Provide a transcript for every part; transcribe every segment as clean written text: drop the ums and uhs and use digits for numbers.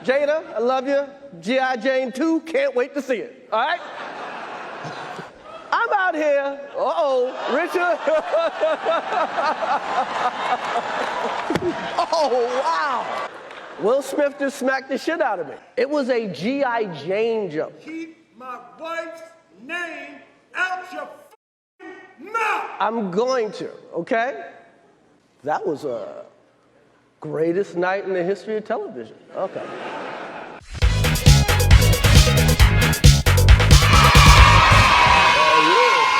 Jada, I love you. G.I. Jane 2, can't wait to see it. All right? I'm out here. Richard. Oh, wow. Will Smith just smacked the shit out of me. It was a G.I. Jane jump. Keep my wife's name out your mouth. I'm going to, okay? That was a greatest night in the history of television. Okay.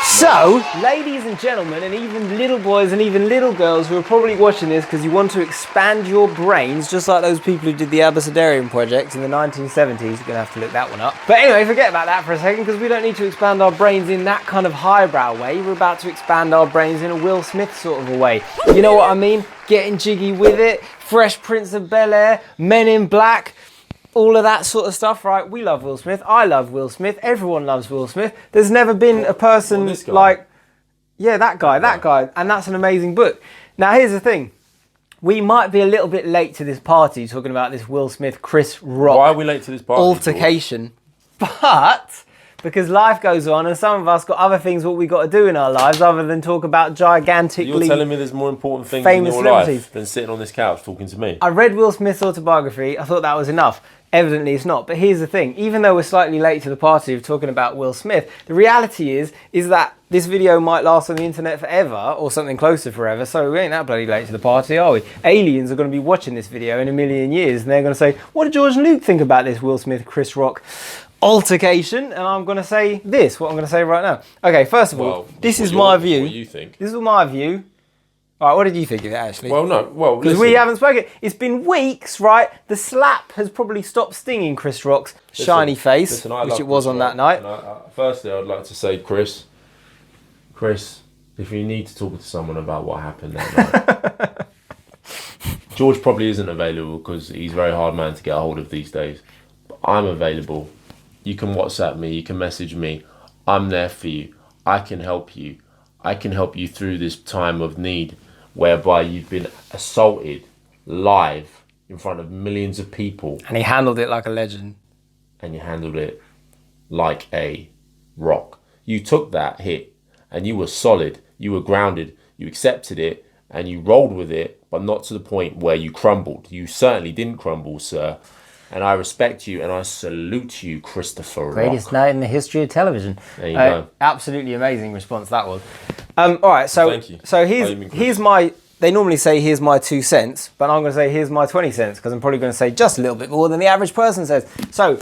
So, ladies and gentlemen, and even little boys and even little girls who are probably watching this because you want to expand your brains, just like those people who did the Abecedarian project in the 1970s, you're going to have to look that one up. But anyway, forget about that for a second because we don't need to expand our brains in that kind of highbrow way. We're about to expand our brains in a Will Smith sort of a way. You know what I mean? Getting jiggy with it, Fresh Prince of Bel-Air, Men in Black, all of that sort of stuff, right? We love Will Smith. I love Will Smith. Everyone loves Will Smith. There's never been a person like, yeah, that guy. And that's an amazing book. Now, here's the thing. We might be a little bit late to this party talking about this Will Smith, Chris Rock. Why are we late to this party? Altercation. But because life goes on and some of us got other things what we got to do in our lives other than talk about gigantically You're telling me there's more important things famous in your celebrities life than sitting on this couch talking to me? I read Will Smith's autobiography. I thought that was enough. Evidently it's not. But here's the thing. Even though we're slightly late to the party of talking about Will Smith, the reality is that this video might last on the internet forever or something close to forever. So we ain't that bloody late to the party, are we? Aliens are going to be watching this video in a million years and they're going to say, what did George and Luke think about this Will Smith, Chris Rock altercation? And I'm going to say this, what I'm going to say right now. Okay, first of all, this is my view. What you think? This is my view. All right, what did you think of it, actually? Well, no, well, because we haven't spoken. It's been weeks, right? The slap has probably stopped stinging Chris Rock's shiny face, which it was on that night. Firstly, I'd like to say, Chris, if you need to talk to someone about what happened that night, George probably isn't available because he's a very hard man to get a hold of these days. But I'm available. You can WhatsApp me, you can message me. I'm there for you. I can help you. I can help you through this time of need whereby you've been assaulted live in front of millions of people. And he handled it like a legend. And you handled it like a rock. You took that hit and you were solid, you were grounded, you accepted it and you rolled with it, but not to the point where you crumbled. You certainly didn't crumble, sir. And I respect you and I salute you, Christopher Rock. Greatest night in the history of television. There you go. Absolutely amazing response that was. All right, so thank you. So here's my. They normally say here's my 2 cents, but I'm going to say here's my 20 cents because I'm probably going to say just a little bit more than the average person says. So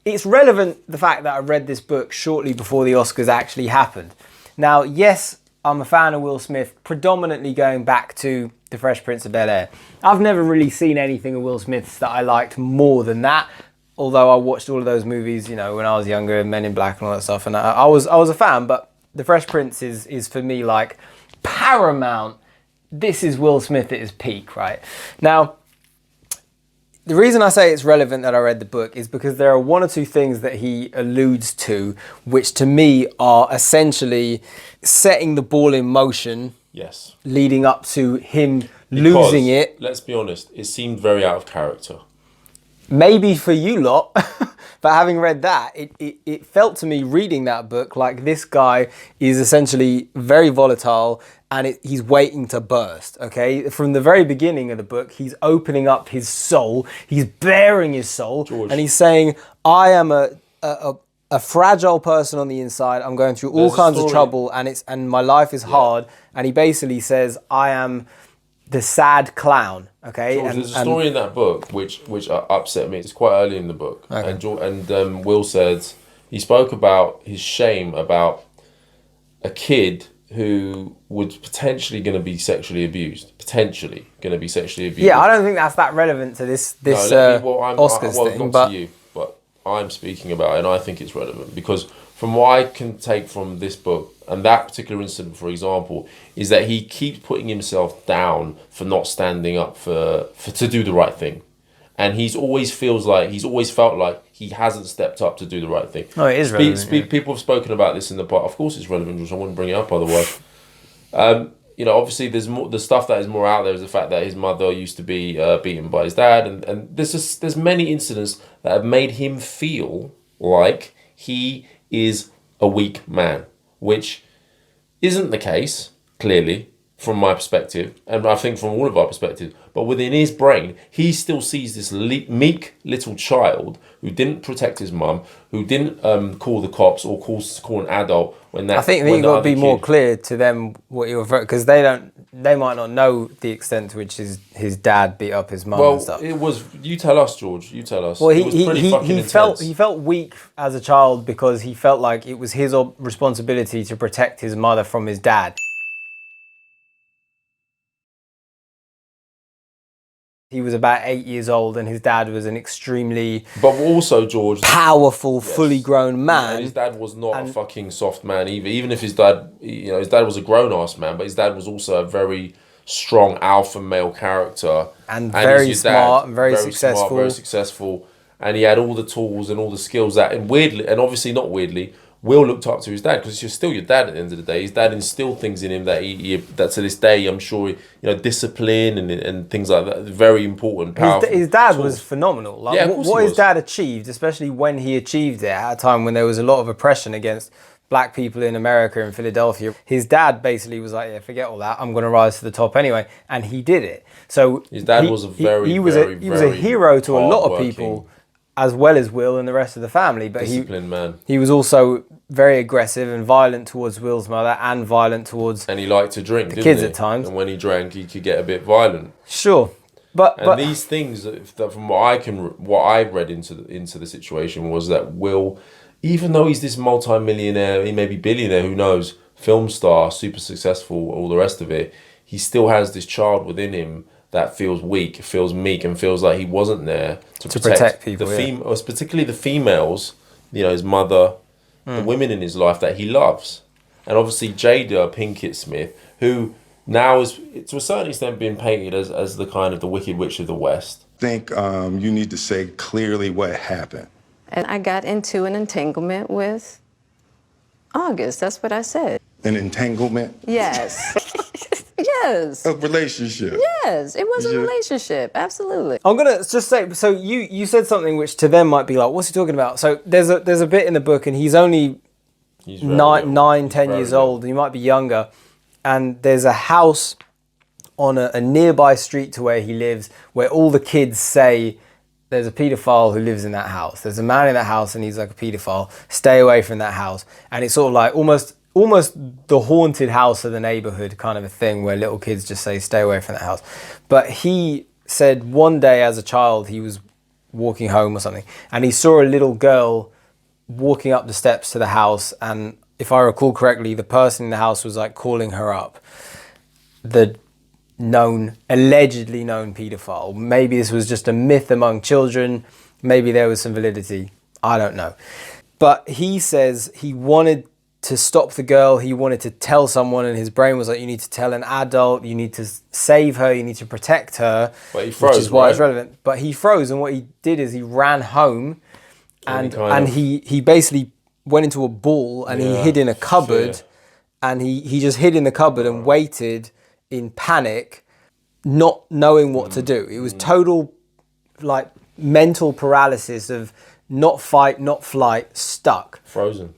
it's relevant the fact that I read this book shortly before the Oscars actually happened. Now, yes, I'm a fan of Will Smith, predominantly going back to The Fresh Prince of Bel-Air. I've never really seen anything of Will Smith's that I liked more than that. Although I watched all of those movies, you know, when I was younger, Men in Black and all that stuff, and I was a fan. But The Fresh Prince is for me like paramount. This is Will Smith at his peak, right? Now, the reason I say it's relevant that I read the book is because there are one or two things that he alludes to, which to me are essentially setting the ball in motion. Yes. Leading up to him losing it. Let's be honest, it seemed very out of character. Maybe for you lot, but having read that, it felt to me reading that book like this guy is essentially very volatile and he's waiting to burst, okay? From the very beginning of the book, he's opening up his soul, he's bearing his soul, George. And he's saying, I am a fragile person on the inside, I'm going through all kinds of trouble and my life is hard, and he basically says, I am the sad clown, okay? George, there's a story in that book which upset me. It's quite early in the book, okay. And Will said he spoke about his shame about a kid who was potentially going to be sexually abused. Yeah, I don't think that's that relevant to this Oscars thing. Not to you, but I'm speaking about it, and I think it's relevant because from what I can take from this book and that particular incident, for example, is that he keeps putting himself down for not standing up to do the right thing. And he's always felt like he hasn't stepped up to do the right thing. Oh, it is relevant. People have spoken about this in the past. Of course it's relevant, because I wouldn't bring it up otherwise. obviously there's more. The stuff that is more out there is the fact that his mother used to be beaten by his dad, and there's many incidents that have made him feel like he is a weak man, which isn't the case, clearly, from my perspective, and I think from all of our perspectives. But within his brain, he still sees this meek little child who didn't protect his mum, who didn't call the cops or call an adult when that. I think you've got to be more clear to them what you're, because they might not know the extent to which his dad beat up his mum and stuff. It was. You tell us, George. You tell us. Well, he felt weak as a child because he felt like it was his responsibility to protect his mother from his dad. He was about 8 years old, and his dad was an extremely, but also George, powerful, fully grown man. And his dad was not a fucking soft man either. Even if his dad, his dad was a grown-ass man, but his dad was also a very strong alpha male character, and very smart, and very successful, and he had all the tools and all the skills that, and weirdly, and obviously not weirdly, Will looked up to his dad because he's still your dad at the end of the day. His dad instilled things in him that that to this day, I'm sure, discipline and things like that, very important, powerful. His dad was phenomenal. Like, what his dad achieved, especially when he achieved it at a time when there was a lot of oppression against black people in America and Philadelphia. His dad basically was like, yeah, forget all that. I'm going to rise to the top anyway. And he did it. So his dad was he was a hero to a lot of people, as well as Will and the rest of the family. But disciplined man. He was also very aggressive and violent towards Will's mother, and violent towards, and he liked to drink, the kids at times. And when he drank, he could get a bit violent. Sure, but these things, from what I read into the situation, was that Will, even though he's this multi-millionaire, he may be billionaire, who knows, film star, super successful, all the rest of it, he still has this child within him that feels weak, feels meek, and feels like he wasn't there to protect people, particularly the females, his mother, the women in his life that he loves. And obviously Jada Pinkett Smith, who now is, to a certain extent, being painted as the kind of the Wicked Witch of the West. I think you need to say clearly what happened. And I got into an entanglement with August. That's what I said. An entanglement? Yes. Yes. A relationship? Yes, it was a relationship. Absolutely. I'm going to just say, so you said something which to them might be like, what's he talking about? So there's a bit in the book, and he's only 10 years old. He might be younger. And there's a house on a nearby street to where he lives, where all the kids say, there's a paedophile who lives in that house. There's a man in that house and he's like a paedophile. Stay away from that house. And it's sort of like almost the haunted house of the neighborhood kind of a thing, where little kids just say, stay away from that house. But he said one day as a child, he was walking home or something, and he saw a little girl walking up the steps to the house. And if I recall correctly, the person in the house was like calling her up. The allegedly known paedophile. Maybe this was just a myth among children. Maybe there was some validity. I don't know. But he says he wanted to stop the girl. He wanted to tell someone, and his brain was like, you need to tell an adult, you need to save her, you need to protect her. But he froze, which is why it's relevant. But he froze, and what he did is he ran home and he basically went into a ball, and he hid in a cupboard, and he just hid in the cupboard and waited in panic, not knowing what to do. It was total like mental paralysis of not fight, not flight, stuck. Frozen.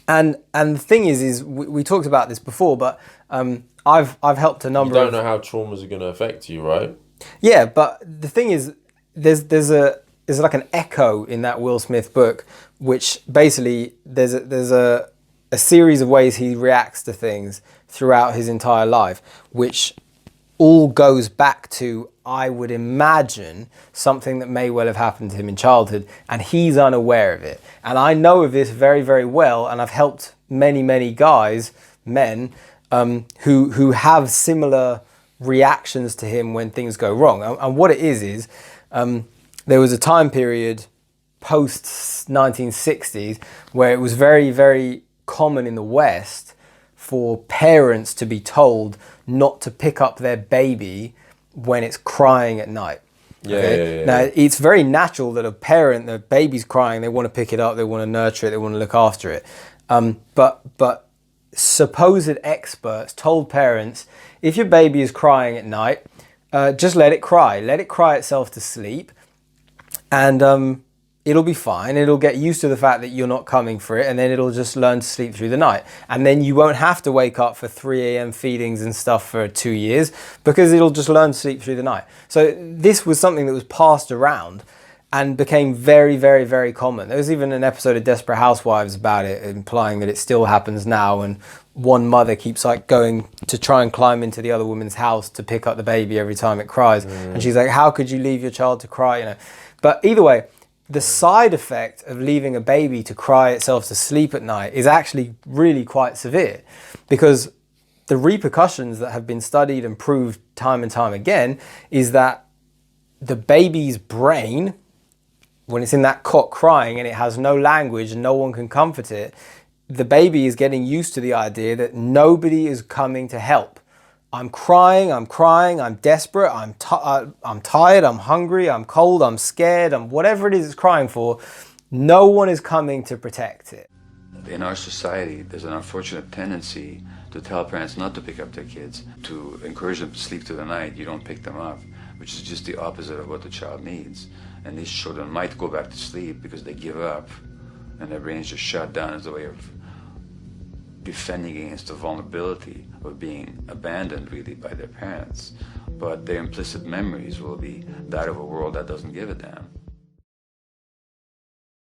And the thing is we talked about this before, but I've helped a number of... You don't know how traumas are going to affect you, right? Yeah, but the thing is, there's like an echo in that Will Smith book, which basically there's a series of ways he reacts to things throughout his entire life, which all goes back to, I would imagine, something that may well have happened to him in childhood, and he's unaware of it. And I know of this very, very well, and I've helped many, many guys, men, who have similar reactions to him when things go wrong. And what it is there was a time period post 1960s where it was very, very common in the West for parents to be told not to pick up their baby when it's crying at night. Yeah. Now, it's very natural that a parent, the baby's crying, they want to pick it up, they want to nurture it, they want to look after it. But supposed experts told parents, if your baby is crying at night, just let it cry itself to sleep, and it'll be fine. It'll get used to the fact that you're not coming for it, and then it'll just learn to sleep through the night. And then you won't have to wake up for 3 a.m. feedings and stuff for 2 years, because it'll just learn to sleep through the night. So this was something that was passed around and became very, very, very common. There was even an episode of Desperate Housewives about it, implying that it still happens now, and one mother keeps like going to try and climb into the other woman's house to pick up the baby every time it cries. And she's like, how could you leave your child to cry, you know? But either way, the side effect of leaving a baby to cry itself to sleep at night is actually really quite severe, because the repercussions that have been studied and proved time and time again is that the baby's brain, when it's in that cot crying and it has no language and no one can comfort it, the baby is getting used to the idea that nobody is coming to help. I'm crying, I'm desperate, I'm tired, I'm hungry, I'm cold, I'm scared, I'm whatever it is it's crying for. No one is coming to protect it. In our society, there's an unfortunate tendency to tell parents not to pick up their kids, to encourage them to sleep through the night. You don't pick them up, which is just the opposite of what the child needs. And these children might go back to sleep because they give up and their brains just shut down as a way of defending against the vulnerability of being abandoned really by their parents. But their implicit memories will be that of a world that doesn't give a damn.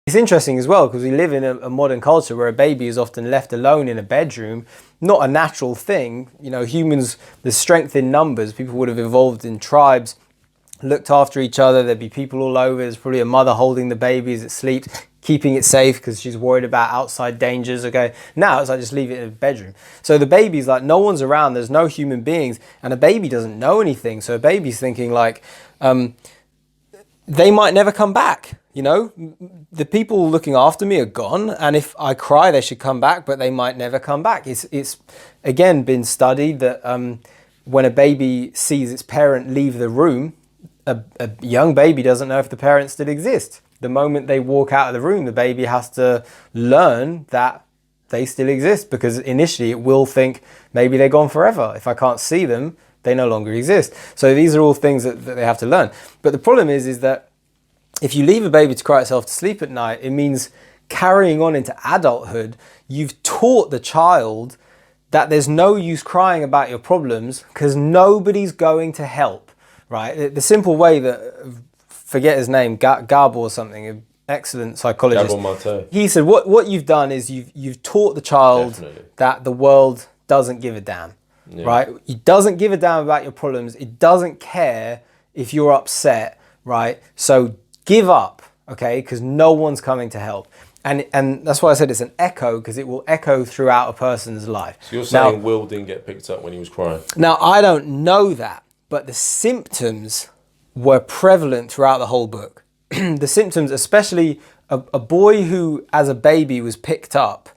It's interesting as well, because we live in a modern culture where a baby is often left alone in a bedroom. Not a natural thing. You know, humans, there's strength in numbers. People would have evolved in tribes, looked after each other. There'd be people all over. There's probably a mother holding the baby as it sleeps, keeping it safe because she's worried about outside dangers. Okay, now it's like just leave it in a bedroom. So the baby's like, no one's around, there's no human beings, and a baby doesn't know anything. So a baby's thinking like, they might never come back. You know, the people looking after me are gone, and if I cry, they should come back, but they might never come back. It's again been studied that when a baby sees its parent leave the room, a young baby doesn't know if the parent still exists. The moment they walk out of the room, the baby has to learn that they still exist, because initially it will think maybe they're gone forever. If I can't see them, they no longer exist. So these are all things that they have to learn. But the problem is that if you leave a baby to cry itself to sleep at night, it means carrying on into adulthood, you've taught the child that there's no use crying about your problems because nobody's going to help, right? The simple way that, forget his name, Gabo or something, an excellent psychologist. He said, what you've done is you've taught the child that the world doesn't give a damn, right? It doesn't give a damn about your problems. It doesn't care if you're upset, right? So give up, okay? Because no one's coming to help. And that's why I said it's an echo, because it will echo throughout a person's life. So you're saying Will didn't get picked up when he was crying? Now, I don't know that, but the symptoms were prevalent throughout the whole book. The symptoms, especially a boy who as a baby was picked up,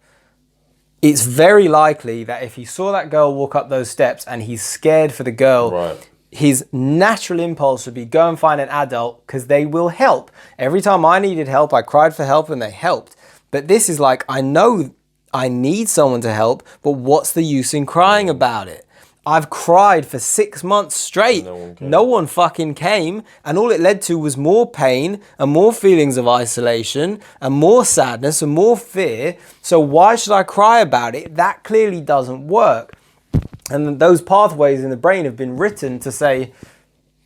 it's very likely that if he saw that girl walk up those steps and he's scared for the girl, right, his natural impulse would be go and find an adult because they will help. Every time I needed help, I cried for help and they helped. But this is like, I know I need someone to help, but what's the use in crying about it? I've cried for 6 months straight. No one fucking came. And all it led to was more pain and more feelings of isolation and more sadness and more fear. So why should I cry about it? That clearly doesn't work. And those pathways in the brain have been written to say,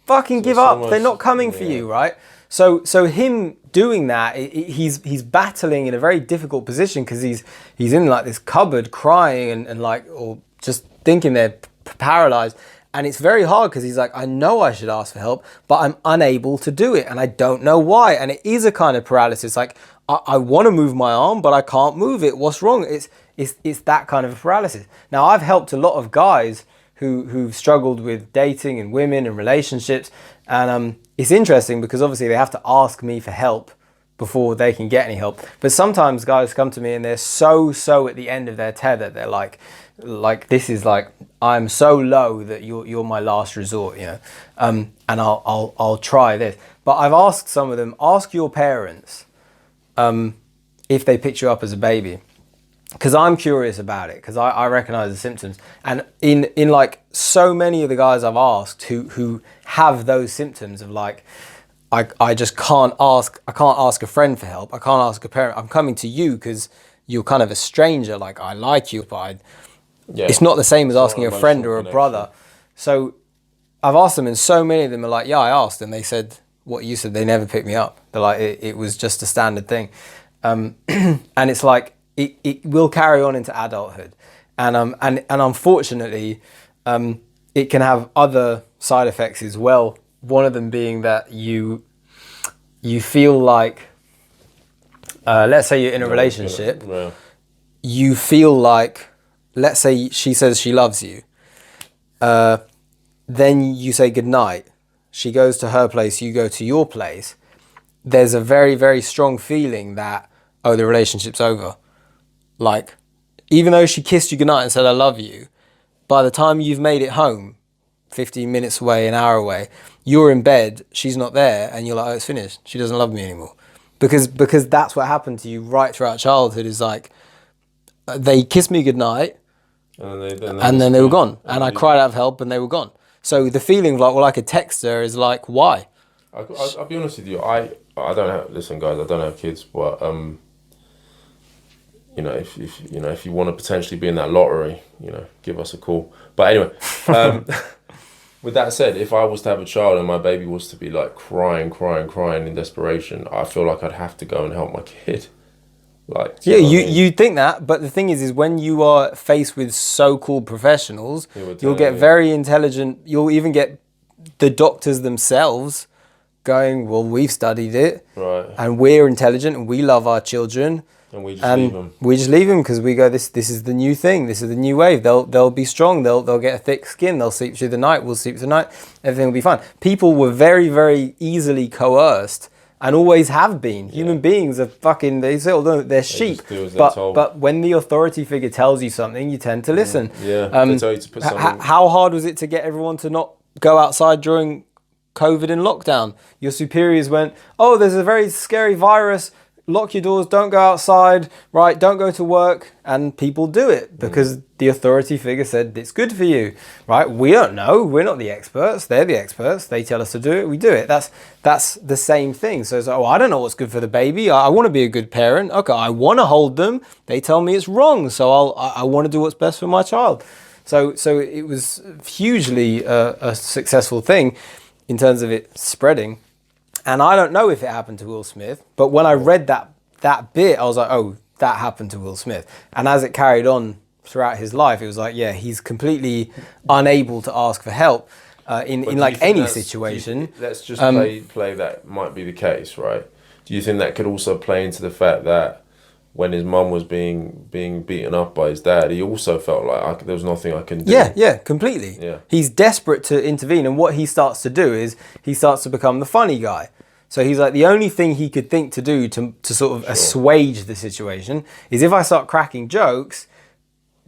fucking give up. They're not coming for you, right? So him doing that, he's battling in a very difficult position because he's in like this cupboard crying and like, or just thinking they're paralyzed. And it's very hard because he's like, I know I should ask for help, but I'm unable to do it. And I don't know why. And it is a kind of paralysis. Like, I want to move my arm, but I can't move it. What's wrong? It's that kind of a paralysis. Now, I've helped a lot of guys who've struggled with dating and women and relationships. And it's interesting because obviously they have to ask me for help before they can get any help. But sometimes guys come to me and they're so at the end of their tether. They're like this is like, I'm so low that you're my last resort, you know. And I'll try this. But I've asked some of them, ask your parents if they picked you up as a baby. because I'm curious about it, because I recognize the symptoms. And in like so many of the guys I've asked who have those symptoms of like, I just can't ask a friend for help. I can't ask a parent. I'm coming to you because you're kind of a stranger. Like, I like you, but it's not the same as asking a friend or a brother. So I've asked them, and so many of them are like, yeah, I asked. And they said what you said. They never picked me up. They're like, it was just a standard thing. And it's like, it will carry on into adulthood. And unfortunately, it can have other side effects as well. One of them being that you feel like, let's say you're in a relationship, you feel like, let's say she says she loves you, then you say goodnight, she goes to her place, you go to your place, there's a very, very strong feeling that, oh, the relationship's over. Like, even though she kissed you goodnight and said, I love you, by the time you've made it home, 15 minutes away, an hour away, you're in bed, she's not there, and you're like, oh, it's finished. She doesn't love me anymore. Because that's what happened to you right throughout childhood, is like, they kissed me goodnight, and then they were gone. And I cried out for help, and they were gone. So the feeling of like, well, I could text her is like, why? I'll be honest with you. I don't have, listen, guys, I don't have kids, but you know, if you want to potentially be in that lottery, you know, give us a call. But anyway, with that said, if I was to have a child and my baby was to be like crying in desperation, I feel like I'd have to go and help my kid. Like, yeah, you think that, but the thing is when you are faced with so-called professionals, you'll get very intelligent. You'll even get the doctors themselves going, well, we've studied it, right, and we're intelligent and we love our children. And we just leave them. We just leave them because we go, this is the new thing. This is the new wave. They'll be strong. They'll get a thick skin. They'll sleep through the night. We'll sleep through the night. Everything will be fine. People were very, very easily coerced and always have been. Yeah. Human beings are fucking, they're sheep. But when the authority figure tells you something, you tend to listen. Yeah, they tell you to put something. How hard was it to get everyone to not go outside during COVID and lockdown? Your superiors went, oh, there's a very scary virus. Lock your doors, don't go outside, right? Don't go to work. And people do it because the authority figure said it's good for you, right? We don't know. We're not the experts. They're the experts. They tell us to do it. We do it. That's the same thing. So it's like, oh, I don't know what's good for the baby. I want to be a good parent. Okay, I want to hold them. They tell me it's wrong. So I want to do what's best for my child. So it was hugely a successful thing in terms of it spreading. And I don't know if it happened to Will Smith, but when I read that bit, I was like, oh, that happened to Will Smith. And as it carried on throughout his life, it was like, yeah, he's completely unable to ask for help in like any situation. Let's just play that might be the case, right? Do you think that could also play into the fact that when his mum was being beaten up by his dad, he also felt like there was nothing I can do. Yeah, completely. Yeah. He's desperate to intervene, and what he starts to do is he starts to become the funny guy. So he's like, the only thing he could think to do to sort of assuage the situation is if I start cracking jokes,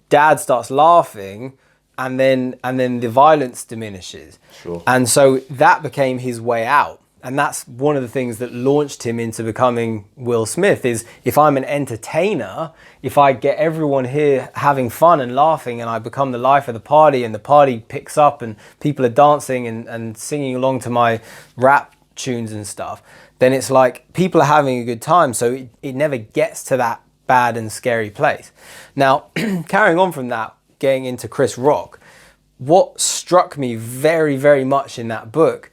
dad starts laughing, and then the violence diminishes. Sure. And so that became his way out. And that's one of the things that launched him into becoming Will Smith is if I'm an entertainer, if I get everyone here having fun and laughing and I become the life of the party and the party picks up and people are dancing and singing along to my rap tunes and stuff, then it's like people are having a good time. So it never gets to that bad and scary place. Now, carrying on from that, getting into Chris Rock, what struck me very, very much in that book,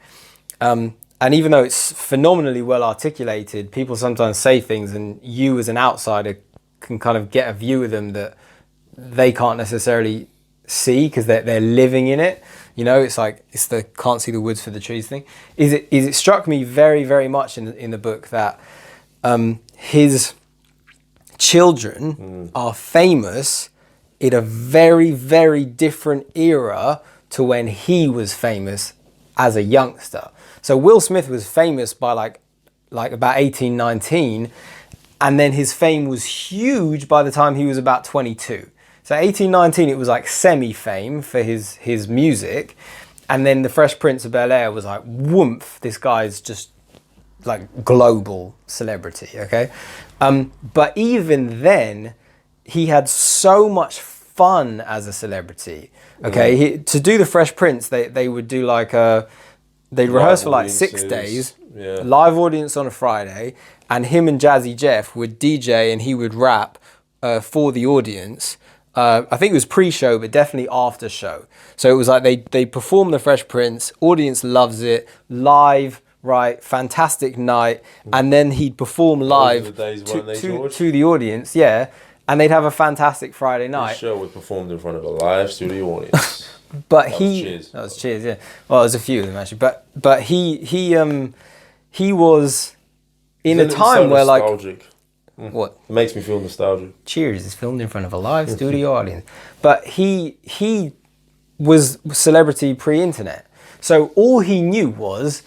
and even though it's phenomenally well articulated, people sometimes say things and you as an outsider can kind of get a view of them that they can't necessarily see because they're living in it. You know, it's like, it's the can't see the woods for the trees thing. It struck me very, very much in the book that his children are famous in a very, very different era to when he was famous as a youngster. So Will Smith was famous by like about 18, 19, and then his fame was huge by the time he was about 22. So 18, 19, it was like semi-fame for his music, and then The Fresh Prince of Bel-Air was like, whoomph, this guy's just like global celebrity, okay? But even then, he had so much fun as a celebrity. Okay, to do the Fresh Prince, they would do like they'd rehearse for like 6 days, live audience on a Friday, and him and Jazzy Jeff would DJ and he would rap for the audience. I think it was pre-show, but definitely after show. So it was like they perform the Fresh Prince, audience loves it, live, right, fantastic night, and then he'd perform live to the audience, yeah, and they'd have a fantastic Friday night. The show was performed in front of a live studio audience. But that was Cheers, yeah. Well, there's a few of them actually, but he was in a time where nostalgic. What? It makes me feel nostalgic. Cheers is filmed in front of a live studio audience. But he was celebrity pre-internet. So all he knew was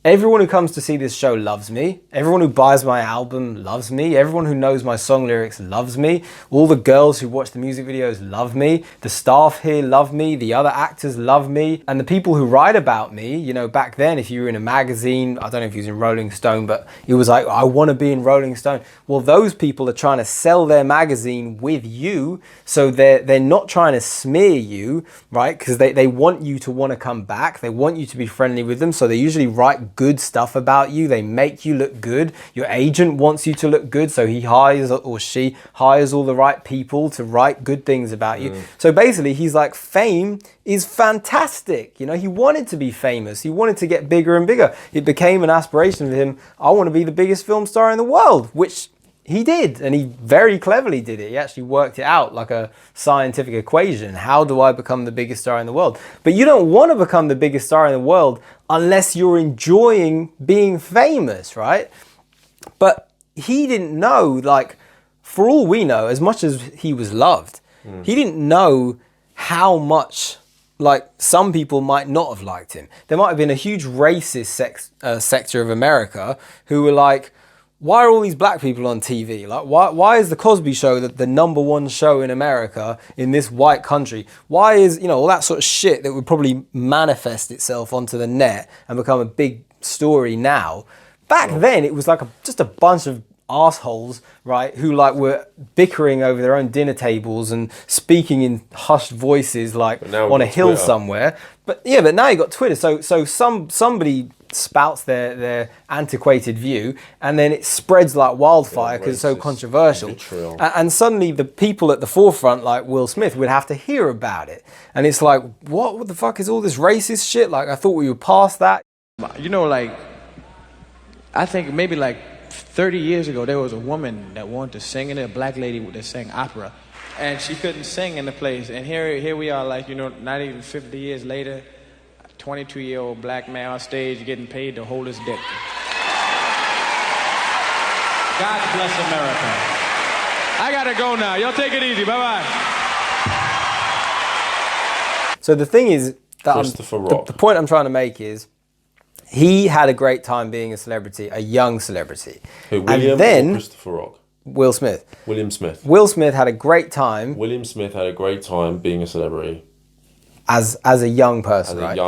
everyone who comes to see this show loves me. Everyone who buys my album loves me. Everyone who knows my song lyrics loves me. All the girls who watch the music videos love me. The staff here love me. The other actors love me. And the people who write about me, you know, back then, if you were in a magazine, I don't know if he was in Rolling Stone, but it was like, I want to be in Rolling Stone. Well, those people are trying to sell their magazine with you. So they're not trying to smear you, right? Because they want you to want to come back. They want you to be friendly with them. So they usually write good stuff about you. They make you look good. Your agent wants you to look good, so he hires, or she hires, all the right people to write good things about you. So basically he's like, fame is fantastic. You know, he wanted to be famous. He wanted to get bigger and bigger. It became an aspiration for him. I want to be the biggest film star in the world, which he did, and he very cleverly did it. He actually worked it out like a scientific equation. How do I become the biggest star in the world? But you don't want to become the biggest star in the world unless you're enjoying being famous, right? But he didn't know, like, for all we know, as much as he was loved, he didn't know how much, like, some people might not have liked him. There might have been a huge racist sector of America who were like, why are all these black people on TV? Like, why is the Cosby Show the number one show in America in this white country? Why is, you know, all that sort of shit that would probably manifest itself onto the net and become a big story now? Back then, it was like just a bunch of assholes, right, who like were bickering over their own dinner tables and speaking in hushed voices, like on a hill somewhere. But yeah, but now you got Twitter, so somebody spouts their antiquated view, and then it spreads like wildfire because it's so controversial. And suddenly the people at the forefront, like Will Smith, would have to hear about it. And it's like, what the fuck is all this racist shit? Like, I thought we were past that. You know, like, I think maybe like 30 years ago, there was a woman that wanted to sing in it, a black lady that sang opera, and she couldn't sing in the place. And here we are, like, you know, not even 50 years later, 22-year-old black man on stage getting paid to hold his dick. God bless America. I gotta go now. Y'all take it easy. Bye-bye. So the thing is, that the point I'm trying to make is, he had a great time being a celebrity, a young celebrity. Who, William and then, or Christopher Rock? Will Smith. William Smith. Will Smith had a great time. William Smith had a great time being a celebrity. As a young person, right?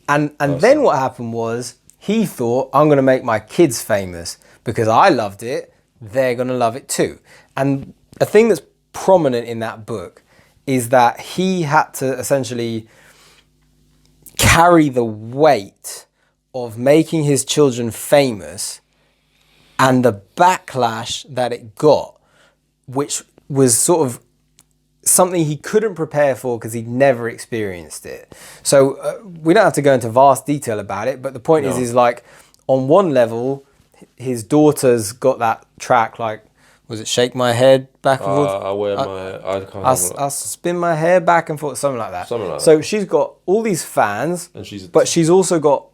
And then what happened was, he thought, I'm going to make my kids famous because I loved it, they're going to love it too. And a thing that's prominent in that book is that he had to essentially carry the weight of making his children famous and the backlash that it got, which was sort of something he couldn't prepare for because he'd never experienced it. So we don't have to go into vast detail about it, but the point is like, on one level, his daughter's got that track, like, was it Shake My Head back and forth? I spin my hair back and forth, something like that. So she's got all these fans, but she's also got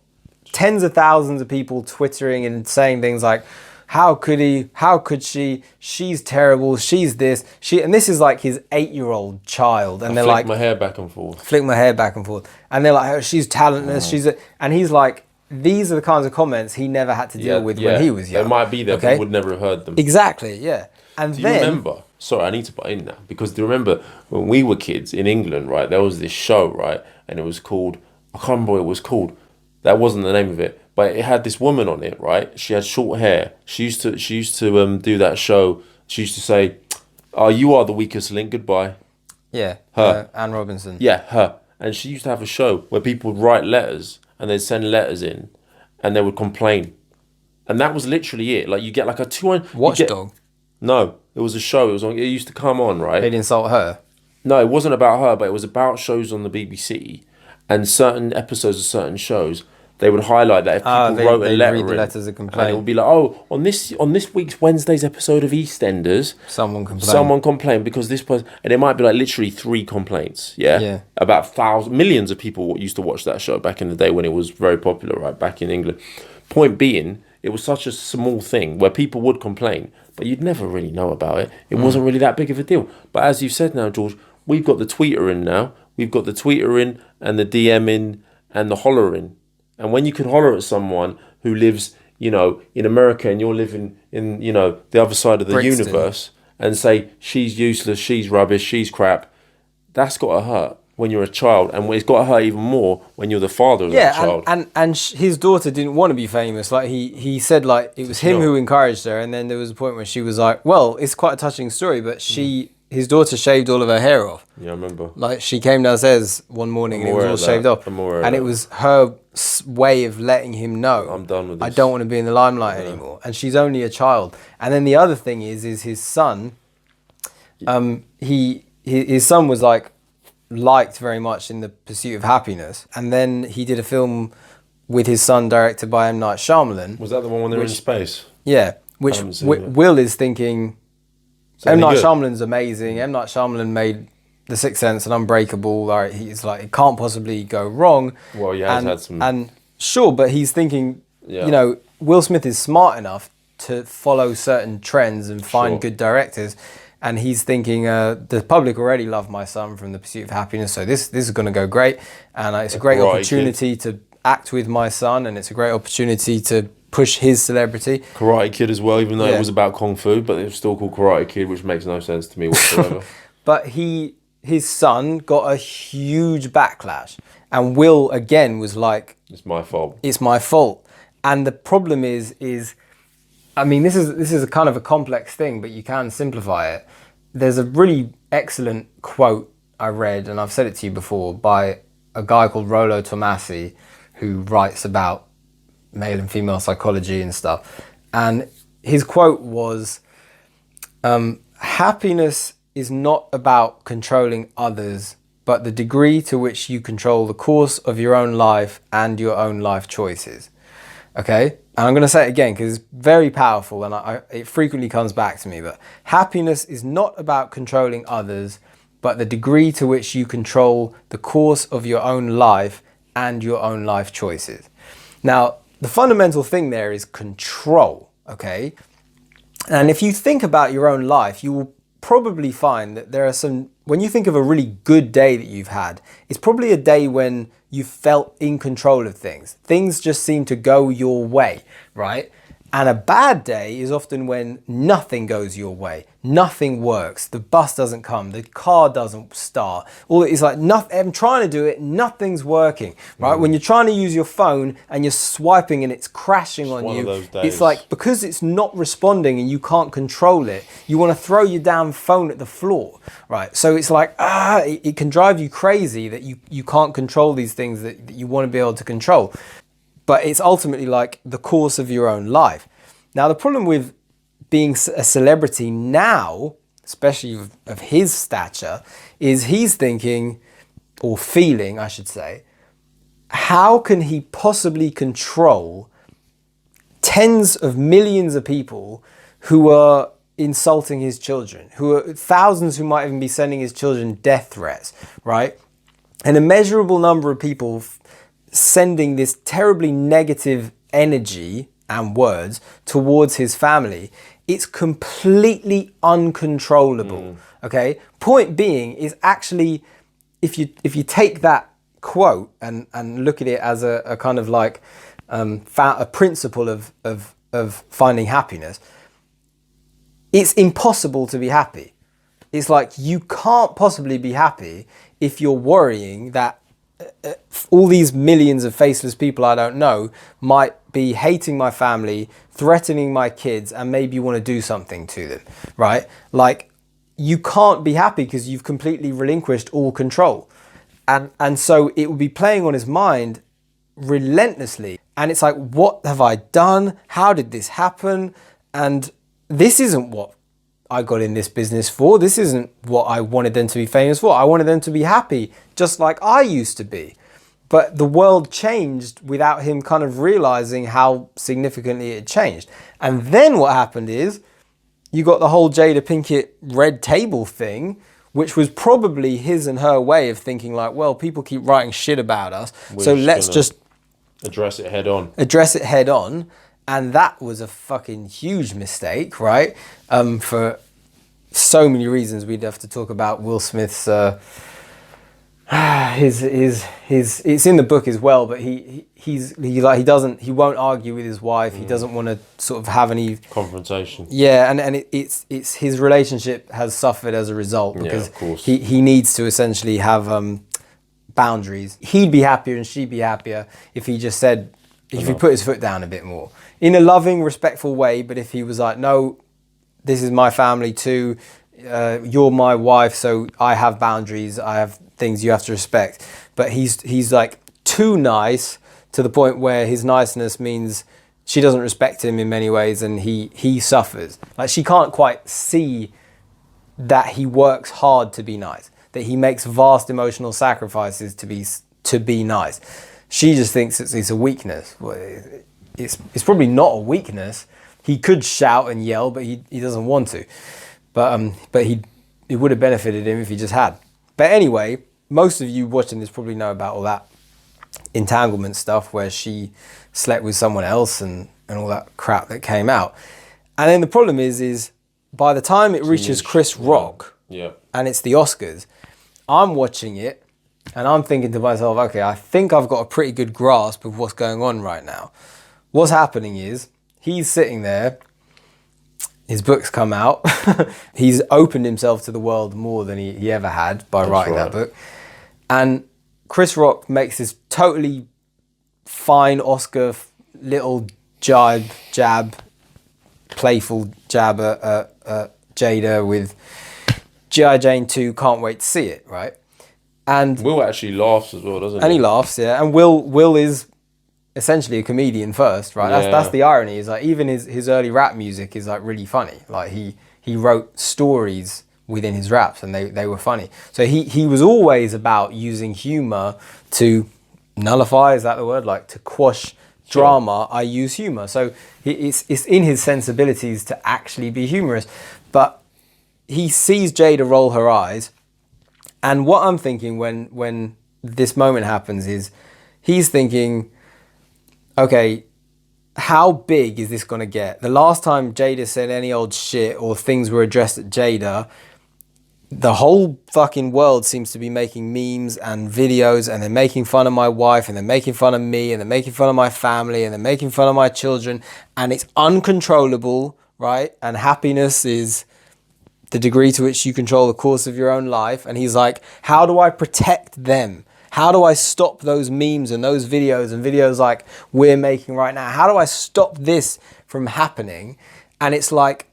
tens of thousands of people twittering and saying things like, how could he? How could she? She's terrible. She's this. And this is like his 8-year-old child. And they're like, flick my hair back and forth. Flick my hair back and forth. And they're like, oh, she's talentless. And he's like, these are the kinds of comments he never had to deal with when he was young. They might be there, but he would never have heard them. Exactly, yeah. And do you remember? Sorry, I need to butt in now. Because do you remember when we were kids in England, right? There was this show, right? And it was called, I can't remember what it was called. That wasn't the name of it. But it had this woman on it, right? She had short hair. She used to do that show. She used to say, Oh, you are the weakest link. Goodbye. Yeah, Her. Anne Robinson. Yeah, her. And she used to have a show where people would write letters and they'd send letters in and they would complain. And that was literally it. Like you get like a 200... Watchdog. No, it was a show. It used to come on, right? They'd insult her. No, it wasn't about her, but it was about shows on the BBC and certain episodes of certain shows. They would highlight that if people wrote a letter read the in, letters of complaint. and it would be like, oh, on this week's Wednesday's episode of EastEnders, Someone complained because this person, and it might be like literally 3 complaints, Yeah. about millions of people used to watch that show back in the day when it was very popular, right, back in England. Point being, it was such a small thing where people would complain, but you'd never really know about it. It wasn't really that big of a deal. But as you said now, George, we've got the tweeter in now. We've got the tweeter in and the DM in and the holler in. And when you can holler at someone who lives, in America and you're living in, the other side of the Brixton. universe and say, she's useless, she's rubbish, she's crap, that's got to hurt when you're a child. And it's got to hurt even more when you're the father of that child. and his daughter didn't want to be famous. Like he said, like it was him who encouraged her. And then there was a point where she was like, well, it's quite a touching story, but his daughter shaved all of her hair off. Yeah, I remember. Like she came downstairs one morning and it was all shaved off. And it was her way of letting him know, I'm done with this. I don't want to be in the limelight anymore. And she's only a child. And then the other thing is his son. His son was liked very much in The Pursuit of Happiness, and then he did a film with his son directed by M. Night Shyamalan. Was that the one when they're in space? Yeah, which Will is thinking. M. Night Shyamalan's amazing. M. Night Shyamalan made The Sixth Sense and Unbreakable. Like, he's like, it can't possibly go wrong. Well, he has had some... And sure, but he's thinking, Will Smith is smart enough to follow certain trends and find good directors. And he's thinking, the public already love my son from The Pursuit of Happiness, so this is going to go great. And it's a great opportunity to act with my son, and it's a great opportunity to push his celebrity. Karate Kid as well, even though it was about Kung Fu, but it was still called Karate Kid, which makes no sense to me whatsoever. But his son got a huge backlash. And Will, again, was like... It's my fault. It's my fault. And the problem is I mean, this is a kind of a complex thing, but you can simplify it. There's a really excellent quote I read, and I've said it to you before, by a guy called Rollo Tomasi, who writes about male and female psychology and stuff. And his quote was, happiness is not about controlling others, but the degree to which you control the course of your own life and your own life choices. Okay? And I'm going to say it again because it's very powerful and it frequently comes back to me. But happiness is not about controlling others, but the degree to which you control the course of your own life and your own life choices. Now, the fundamental thing there is control, okay? And if you think about your own life, you will probably find that there are some, when you think of a really good day that you've had, it's probably a day when you felt in control of things. Things just seem to go your way, right? And a bad day is often when nothing goes your way, nothing works, the bus doesn't come, the car doesn't start. All it's like, nothing, I'm trying to do it, nothing's working, right? When you're trying to use your phone and you're swiping and it's crashing on you, it's like, because it's not responding and you can't control it, you want to throw your damn phone at the floor, right? So it's like, it can drive you crazy that you can't control these things that you want to be able to control. But it's ultimately like the course of your own life. Now, the problem with being a celebrity now, especially of his stature, is he's thinking, or feeling, I should say, how can he possibly control tens of millions of people who are insulting his children, who are thousands who might even be sending his children death threats, right? An immeasurable number of people sending this terribly negative energy and words towards his family. It's completely uncontrollable. Okay. Point being is actually, if you take that quote and look at it as a kind of like a principle of finding happiness, it's impossible to be happy. It's like you can't possibly be happy if you're worrying that all these millions of faceless people I don't know might be hating my family, threatening my kids, and maybe want to do something to them, right? Like, you can't be happy because you've completely relinquished all control. And so it would be playing on his mind relentlessly. And it's like, what have I done? How did this happen? And this isn't what I got in this business for. This isn't what I wanted them to be famous for. I wanted them to be happy, just like I used to be. But the world changed without him kind of realizing how significantly it changed. And then what happened is, you got the whole Jada Pinkett red table thing, which was probably his and her way of thinking like, well, people keep writing shit about us, so let's just address it head on. Address it head on. And that was a fucking huge mistake, right? For so many reasons. We'd have to talk about Will Smith's it's in the book as well, but he won't argue with his wife. He doesn't want to sort of have any confrontation. Yeah, and it's his relationship has suffered as a result because he needs to essentially have boundaries. He'd be happier and she'd be happier if he just said, if he put his foot down a bit more in a loving, respectful way. But if he was like, no, this is my family too. You're my wife, so I have boundaries. I have things you have to respect. But he's like too nice to the point where his niceness means she doesn't respect him in many ways, and he suffers. Like, she can't quite see that he works hard to be nice, that he makes vast emotional sacrifices to be nice. She just thinks it's a weakness. Well, it's probably not a weakness. He could shout and yell, but he doesn't want to. But it would have benefited him if he just had. But anyway, most of you watching this probably know about all that entanglement stuff where she slept with someone else and all that crap that came out. And then the problem is by the time it reaches Chris Rock and it's the Oscars, I'm watching it and I'm thinking to myself, okay, I think I've got a pretty good grasp of what's going on right now. What's happening is he's sitting there, his book's come out, he's opened himself to the world more than he ever had by writing that book. And Chris Rock makes this totally fine Oscar little jab, playful jab at Jada with G.I. Jane 2, can't wait to see it, right? And Will actually laughs as well, doesn't he? And he laughs, yeah. And Will is essentially a comedian first, right? That's the irony. Is like even his early rap music is like really funny. Like he wrote stories within his raps and they were funny. So he was always about using humor to nullify, is that the word? Like to quash drama, I use humor. So it's in his sensibilities to actually be humorous. But he sees Jada roll her eyes, and what I'm thinking when this moment happens is he's thinking, okay, how big is this going to get? The last time Jada said any old shit or things were addressed at Jada, the whole fucking world seems to be making memes and videos, and they're making fun of my wife, and they're making fun of me, and they're making fun of my family, and they're making fun of my children, and it's uncontrollable, right? And happiness is the degree to which you control the course of your own life. And he's like, how do I protect them? How do I stop those memes and those videos and videos like we're making right now? How do I stop this from happening? And it's like,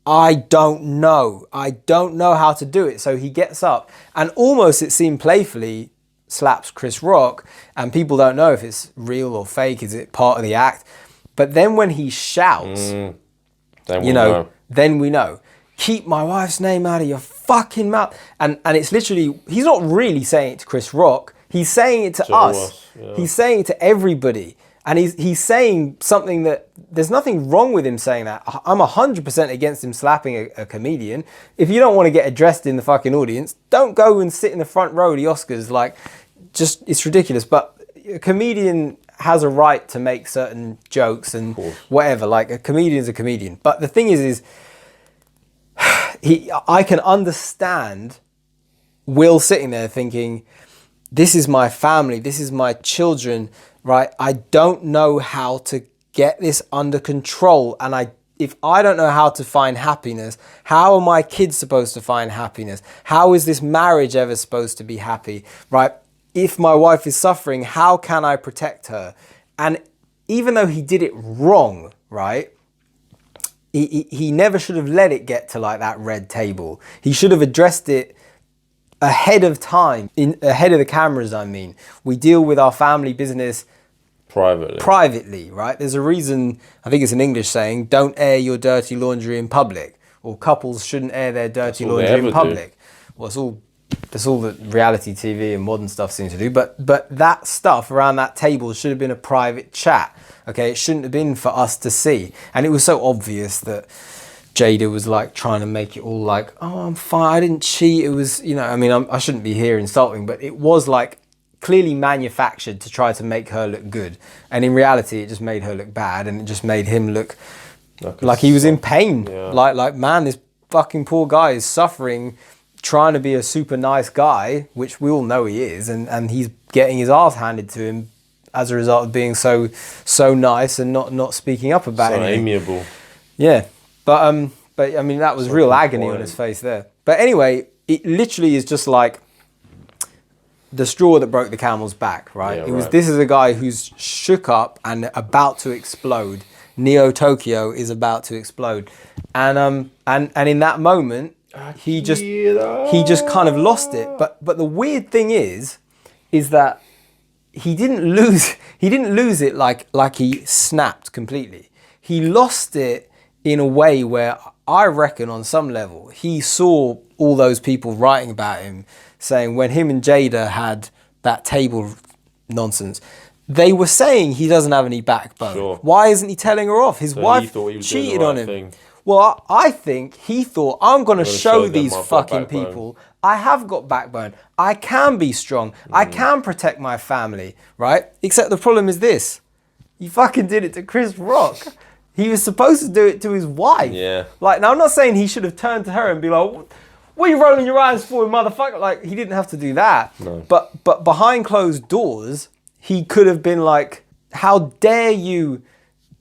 I don't know. I don't know how to do it. So he gets up and almost, it seemed playfully, slaps Chris Rock, and people don't know if it's real or fake. Is it part of the act? But then when he shouts, then we know. Keep my wife's name out of your fucking mouth. And it's literally, he's not really saying it to Chris Rock. He's saying it to us. Yeah. He's saying it to everybody. And he's saying something that, there's nothing wrong with him saying that. I'm 100% against him slapping a comedian. If you don't want to get addressed in the fucking audience, don't go and sit in the front row of the Oscars. Like, just, it's ridiculous. But a comedian has a right to make certain jokes and whatever. Like, a comedian is a comedian. But the thing is I can understand Will sitting there thinking, this is my family, this is my children, right? I don't know how to get this under control. And if I don't know how to find happiness, how are my kids supposed to find happiness? How is this marriage ever supposed to be happy, right? If my wife is suffering, how can I protect her? And even though he did it wrong, right? he never should have let it get to like that red table. He should have addressed it ahead of time, ahead of the cameras. I mean, we deal with our family business privately, right? There's a reason, I think it's an English saying, don't air your dirty laundry in public, or couples shouldn't air their dirty laundry in public. Well, that's all that reality TV and modern stuff seems to do. But that stuff around that table should have been a private chat. Okay, it shouldn't have been for us to see. And it was so obvious that Jada was like trying to make it all like, oh, I'm fine, I didn't cheat. It was, you know, I mean, I shouldn't be here insulting, but it was like clearly manufactured to try to make her look good. And in reality, it just made her look bad, and it just made him look like he was in pain. Yeah. Like, man, this fucking poor guy is suffering, trying to be a super nice guy, which we all know he is, and he's getting his ass handed to him as a result of being so nice and not speaking up about it. So amiable. Yeah, but I mean, that was real agony on his face there. But anyway, it literally is just like the straw that broke the camel's back, right? Yeah, This is a guy who's shook up and about to explode. Neo Tokyo is about to explode, and in that moment, he just kind of lost it. But the weird thing is that he didn't lose it like he snapped completely. He lost it in a way where I reckon on some level he saw all those people writing about him saying when him and Jada had that table nonsense, they were saying he doesn't have any backbone. Sure. Why isn't he telling her off? His wife cheated on him. Thing. Well, I think he thought, I'm going to show these fucking people I have got backbone. I can be strong. I can protect my family, right? Except the problem is this. He fucking did it to Chris Rock. He was supposed to do it to his wife. Yeah. Like, now I'm not saying he should have turned to her and be like, what are you rolling your eyes for, motherfucker? Like, he didn't have to do that. No. But behind closed doors, he could have been like, how dare you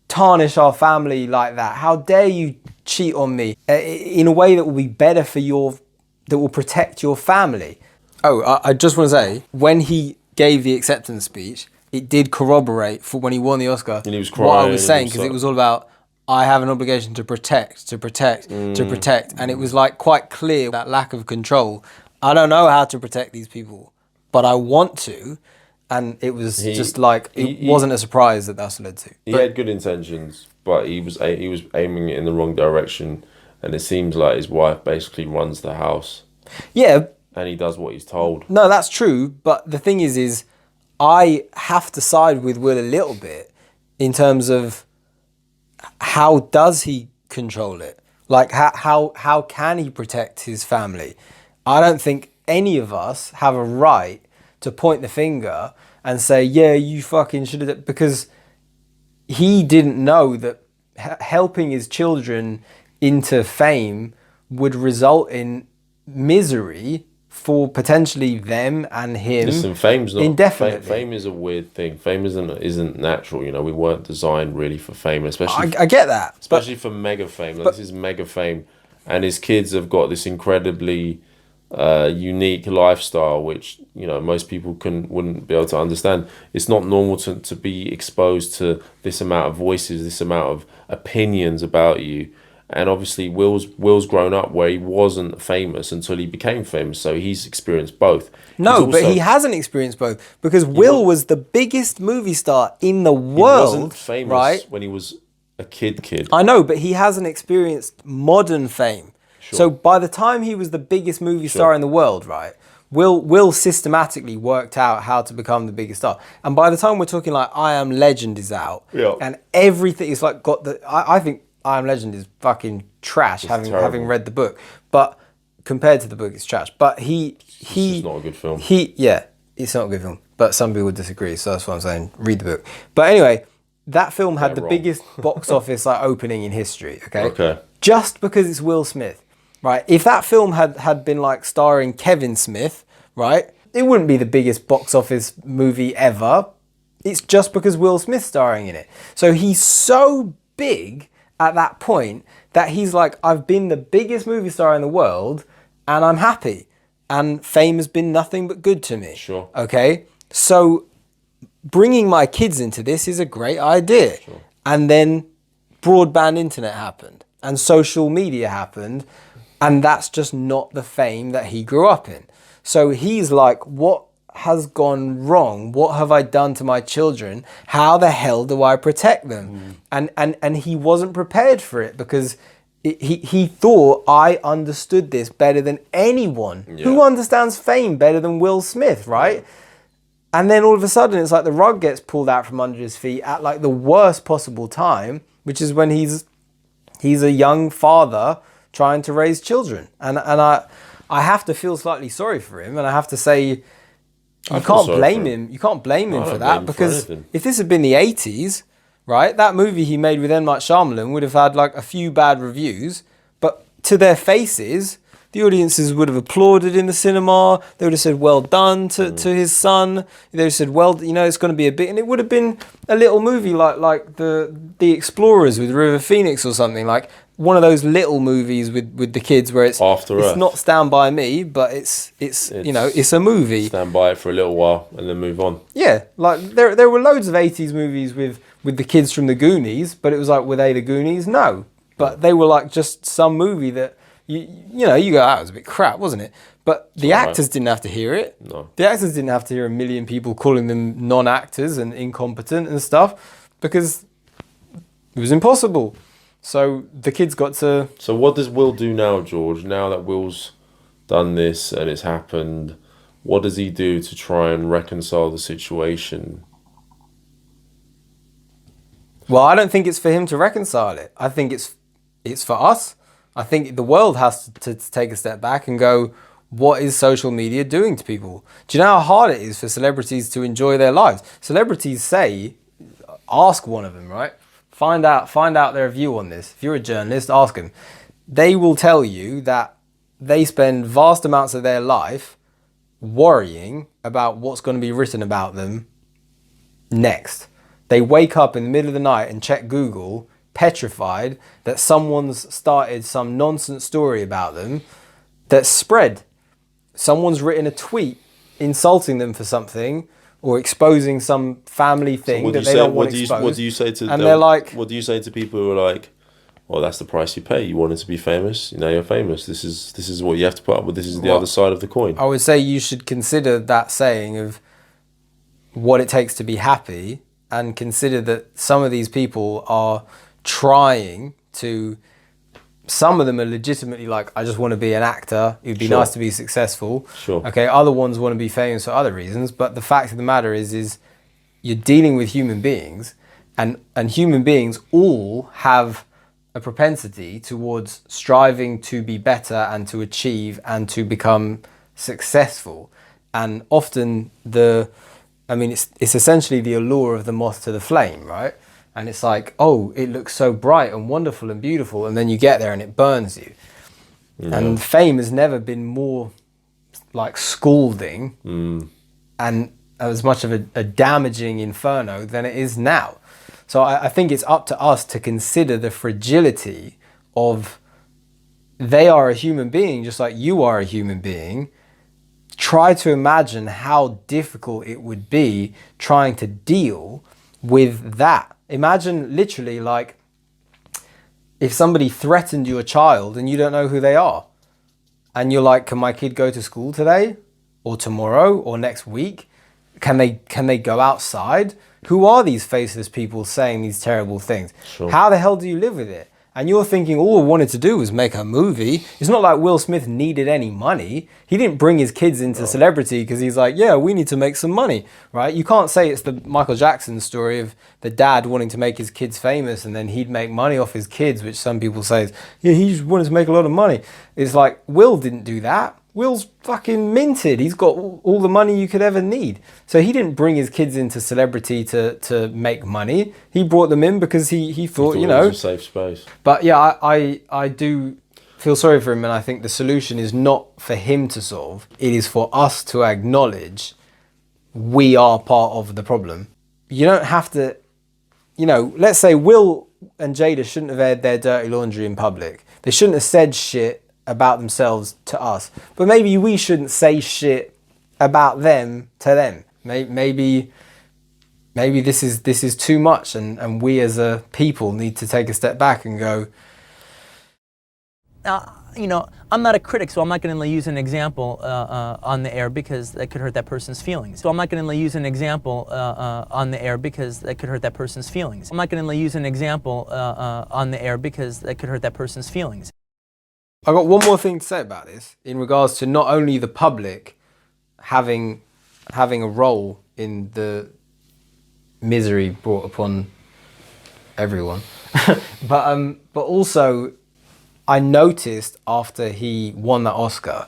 tarnish our family like that? How dare you cheat on me in a way that will be better for that will protect your family? Oh, I just want to say, when he gave the acceptance speech, it did corroborate for when he won the Oscar and he was crying, what I was saying, because it was all about, I have an obligation to protect. And it was like quite clear that lack of control. I don't know how to protect these people, but I want to. And it was just like, it wasn't a surprise that that's led to. He had good intentions, but he was aiming it in the wrong direction. And it seems like his wife basically runs the house. Yeah. And he does what he's told. No, that's true. But the thing is I have to side with Will a little bit in terms of how does he control it? Like, how can he protect his family? I don't think any of us have a right to point the finger and say, yeah, you fucking should have, because he didn't know that helping his children into fame would result in misery for potentially them and him. Listen, fame's not indefinitely. Fame is a weird thing. Fame isn't natural. You know, we weren't designed really for fame, especially. I get that, especially for mega fame. Like, this is mega fame, and his kids have got this incredibly unique lifestyle, which, you know, most people wouldn't be able to understand. It's not normal to be exposed to this amount of voices, this amount of opinions about you. And obviously Will's grown up where he wasn't famous until he became famous, so he's experienced both. No, but he hasn't experienced both, because Will was the biggest movie star in the world. He wasn't famous, right? When he was a kid. I know, but he hasn't experienced modern fame. Sure. So by the time he was the biggest movie star in the world, right, Will systematically worked out how to become the biggest star. And by the time we're talking like I Am Legend is out, and everything is like got the, I think I Am Legend is fucking trash, having read the book. But compared to the book, it's trash. But it's not a good film. It's not a good film. But some people disagree, so that's what I'm saying. Read the book. But anyway, that film had the biggest box office opening in history. Okay. Just because it's Will Smith, right? If that film had been like starring Kevin Smith, right, it wouldn't be the biggest box office movie ever. It's just because Will Smith's starring in it. So he's so big at that point that he's like, I've been the biggest movie star in the world and I'm happy, and fame has been nothing but good to me. Sure. Okay, so bringing my kids into this is a great idea. Sure. And then broadband internet happened, and social media happened, and that's just not the fame that he grew up in. So he's like, what has gone wrong? What have I done to my children? How the hell do I protect them? And he wasn't prepared for it, because he thought, I understood this better than anyone. Yeah. Who understands fame better than Will Smith, right? Yeah. And then all of a sudden, it's like the rug gets pulled out from under his feet at like the worst possible time, which is when he's a young father trying to raise children. And I have to feel slightly sorry for him, and I have to say, you can't blame him. You can't blame him for that, because if this had been the 80s, right, that movie he made with M. Night Shyamalan would have had like a few bad reviews, but to their faces, the audiences would have applauded in the cinema. They would have said, well done to his son. They would have said, well, you know, it's going to be a bit, and it would have been a little movie like the Explorers with River Phoenix or something, like one of those little movies with the kids where it's not Stand By Me, but it's you know, it's a movie. Stand by it for a little while and then move on. Yeah, like there were loads of 80s movies with the kids from the Goonies, but it was like, were they the Goonies? No, but they were like just some movie that you know, you go, that was a bit crap, wasn't it? But the actors didn't have to hear it. No. The actors didn't have to hear a million people calling them non-actors and incompetent and stuff, because it was impossible. So the kids got to... So what does Will do now, George? Now that Will's done this and it's happened, what does he do to try and reconcile the situation? Well, I don't think it's for him to reconcile it. I think it's for us. I think the world has to take a step back and go, what is social media doing to people? Do you know how hard it is for celebrities to enjoy their lives? Celebrities say, ask one of them, right? Find out their view on this. If you're a journalist, ask them. They will tell you that they spend vast amounts of their life worrying about what's going to be written about them next. They wake up in the middle of the night and check Google, petrified that someone's started some nonsense story about them that's spread. Someone's written a tweet insulting them for something, or exposing some family thing that they don't want exposed. What do you say to them? And they're like, what do you say to people who are like, well, that's the price you pay. You wanted to be famous. Now you're famous. This is what you have to put up with. This is the other side of the coin. I would say you should consider that saying of what it takes to be happy, and consider that some of these people are trying to, some of them are legitimately like, I just want to be an actor. It would be nice to be successful. Sure. Okay, other ones want to be famous for other reasons. But the fact of the matter is you're dealing with human beings, and human beings all have a propensity towards striving to be better and to achieve and to become successful. And often it's essentially the allure of the moth to the flame, right? And it's like, oh, it looks so bright and wonderful and beautiful, and then you get there and it burns you. Yeah. And fame has never been more like scalding and as much of a damaging inferno than it is now. So I think it's up to us to consider the fragility of, they are a human being just like you are a human being. Try to imagine how difficult it would be trying to deal with that. Imagine literally like if somebody threatened your child and you don't know who they are, and you're like, can my kid go to school today or tomorrow or next week? Can they go outside? Who are these faceless people saying these terrible things? Sure. How the hell do you live with it? And you're thinking all I wanted to do was make a movie. It's not like Will Smith needed any money. He didn't bring his kids into celebrity because he's like, yeah, we need to make some money, right? You can't say it's the Michael Jackson story of the dad wanting to make his kids famous and then he'd make money off his kids, which some people say is, yeah, he just wanted to make a lot of money. It's like, Will didn't do that. Will's fucking minted. He's got all the money you could ever need. So he didn't bring his kids into celebrity to make money. He brought them in because he thought, you know, it was a safe space. But yeah, I do feel sorry for him, and I think the solution is not for him to solve. It is for us to acknowledge we are part of the problem. You don't have to, you know, let's say Will and Jada shouldn't have aired their dirty laundry in public. They shouldn't have said shit about themselves to us, but maybe we shouldn't say shit about them to them. Maybe this is too much, and we as a people need to take a step back and go, you know, I'm not a critic, so I'm not going to use an example on the air because that could hurt that person's feelings. So I'm not going to use an example on the air because that could hurt that person's feelings. I'm not going to use an example on the air because that could hurt that person's feelings. I got one more thing to say about this in regards to not only the public having a role in the misery brought upon everyone, but also I noticed after he won that Oscar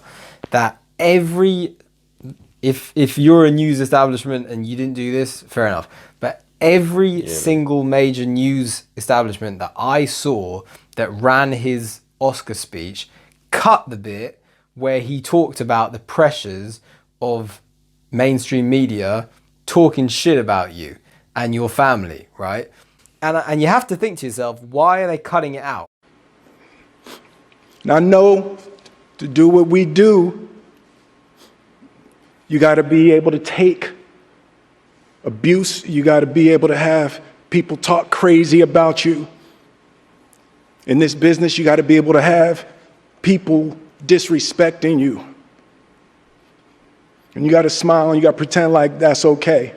that if you're a news establishment and you didn't do this, fair enough, but every single major news establishment that I saw that ran his Oscar speech cut the bit where he talked about the pressures of mainstream media talking shit about you and your family, right? And you have to think to yourself, why are they cutting it out? Now, I know to do what we do, you got to be able to take abuse. You got to be able to have people talk crazy about you. In this business, you got to be able to have people disrespecting you. And you got to smile and you got to pretend like that's okay.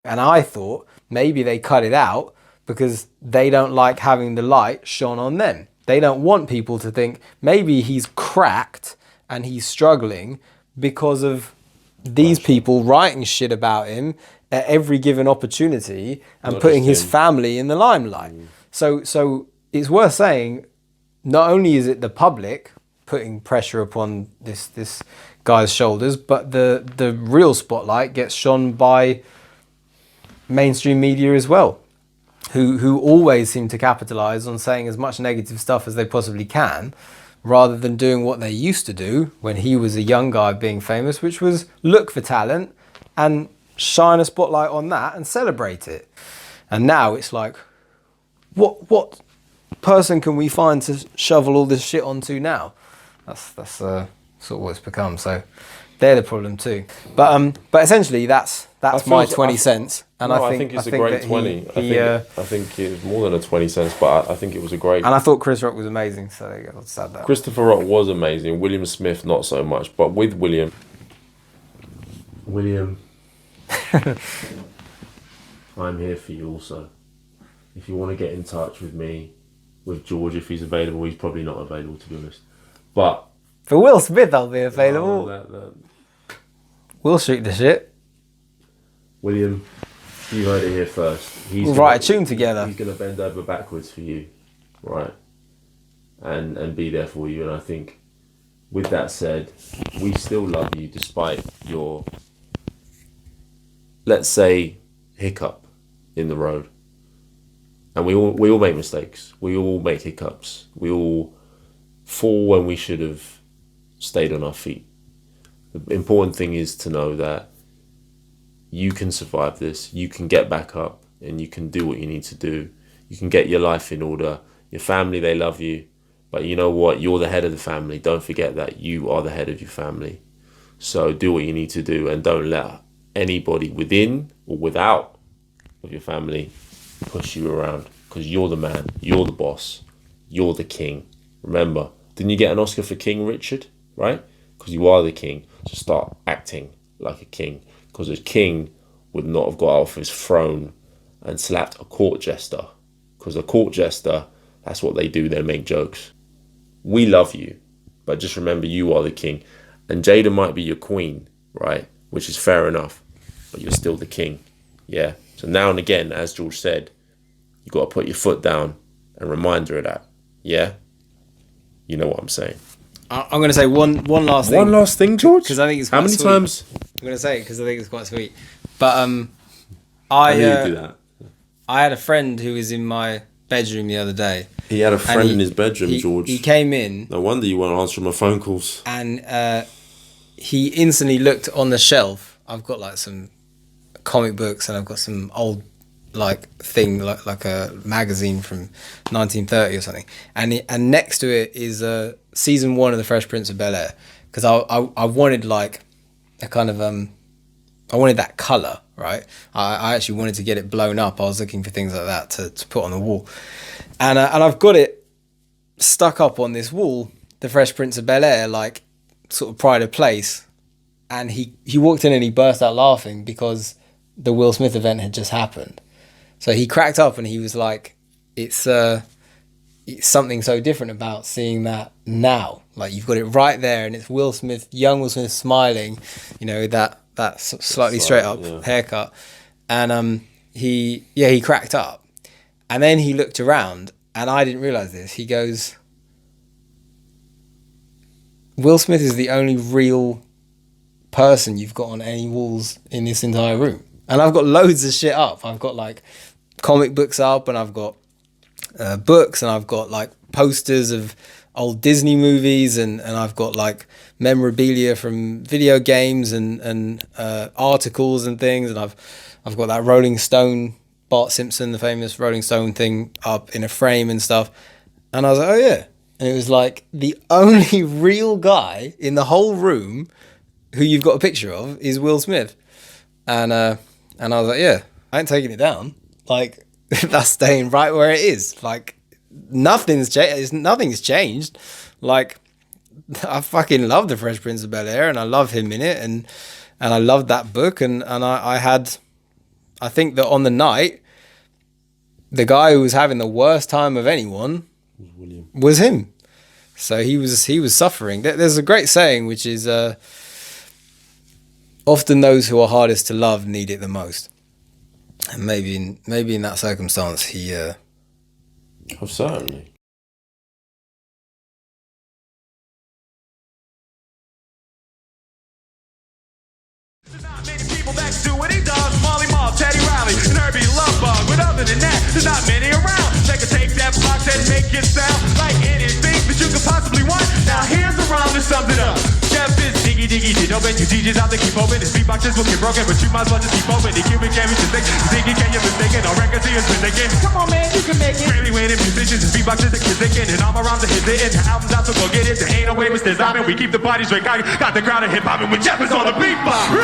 And I thought maybe they cut it out because they don't like having the light shone on them. They don't want people to think maybe he's cracked and he's struggling because of these people writing shit about him at every given opportunity and putting his family in the limelight. So it's worth saying, not only is it the public putting pressure upon this guy's shoulders, but the real spotlight gets shone by mainstream media as well, who always seem to capitalize on saying as much negative stuff as they possibly can, rather than doing what they used to do when he was a young guy being famous, which was look for talent and shine a spotlight on that and celebrate it. And now it's like, what person can we find to shovel all this shit onto now? That's sort of what it's become. So they're the problem too. But essentially that's my 20 cents. And I think it's a great 20. I think it's more than a 20 cents, but I think it was a great. And I thought Chris Rock was amazing, so there you go, let's add that. Christopher Rock was amazing. William Smith, not so much. But with William, I'm here for you also. If you want to get in touch with me, with George, if he's available, he's probably not available, to be honest. But for Will Smith, I'll be available. We'll shoot the shit. William, you heard it here first. We'll write a tune together. He's going to bend over backwards for you, right? And be there for you. And I think, with that said, we still love you despite your, let's say, hiccup in the road. And we all make mistakes. We all make hiccups. We all fall when we should have stayed on our feet. The important thing is to know that you can survive this. You can get back up and you can do what you need to do. You can get your life in order. Your family, they love you. But you know what? You're the head of the family. Don't forget that you are the head of your family. So do what you need to do and don't let anybody within or without of your family push you around, because you're the man, you're the boss, you're the king. Remember, didn't you get an Oscar for King Richard, right? Because you are the king. So start acting like a king, because a king would not have got off his throne and slapped a court jester, because a court jester, that's what they do, they make jokes. We love you, but just remember you are the king. And Jada might be your queen, right? Which is fair enough, but you're still the king, yeah? So now and again, as George said, you got to put your foot down and remind her of that. Yeah? You know what I'm saying. I'm going to say one last thing. One last thing, George? Because I think it's quite How many sweet. times? I'm going to say it because I think it's quite sweet. But I knew you'd do that. I had a friend who was in my bedroom the other day. He had a friend in his bedroom, George. He came in. No wonder you weren't answering my phone calls. And he instantly looked on the shelf. I've got like some comic books and I've got some old thing like a magazine from 1930 or something, and next to it is season 1 of the Fresh Prince of Bel-Air, because I wanted like a kind of I wanted that colour right? I actually wanted to get it blown up. I was looking for things like that to put on the wall. And I've got it stuck up on this wall, The Fresh Prince of Bel-Air, like sort of pride of place. And he walked in and he burst out laughing because the Will Smith event had just happened. So he cracked up and he was like, it's something so different about seeing that now. Like, you've got it right there and it's Will Smith, young Will Smith smiling, you know, that slightly straight up haircut. And he cracked up. And then he looked around and I didn't realise this. He goes, Will Smith is the only real person you've got on any walls in this entire room. And I've got loads of shit up. I've got like comic books up, and I've got books, and I've got like posters of old Disney movies, and I've got like memorabilia from video games and articles and things, and I've got that Rolling Stone, Bart Simpson, the famous Rolling Stone thing up in a frame and stuff. And I was like, oh yeah. And it was like the only real guy in the whole room who you've got a picture of is Will Smith. And I was like, yeah, I ain't taking it down. Like, that's staying right where it is. Like, nothing's changed. Like, I fucking love The Fresh Prince of Bel-Air, and I love him in it, and I loved that book, and I think that on the night, the guy who was having the worst time of anyone was him. So he was suffering. There's a great saying, which is, often those who are hardest to love need it the most. And maybe in that circumstance, he... Oh, certainly. There's not many people that do what he does. Molly Mall, Teddy Riley, and Herbie Lovebug. But other than that, there's not many around. They can take that box and make it sound like anything that you could possibly want. Now here's the rhyme that sums it up. Jeff is diggy diggy dig. Don't bet you DJs out there keep open. His beatboxes will get broken, but you might as well just keep open. The Cuban can't be sick. Diggy can you mistaken? On records he is mistaken. Come on man, you can make it. Really winning musicians, his beatboxes are kicking, and all my rhymes are his hitting. The albums out, so go get it. There ain't no way, Mr. Zion. We keep the parties right. Got the crowd hip hopping when Jeff is on the beatbox.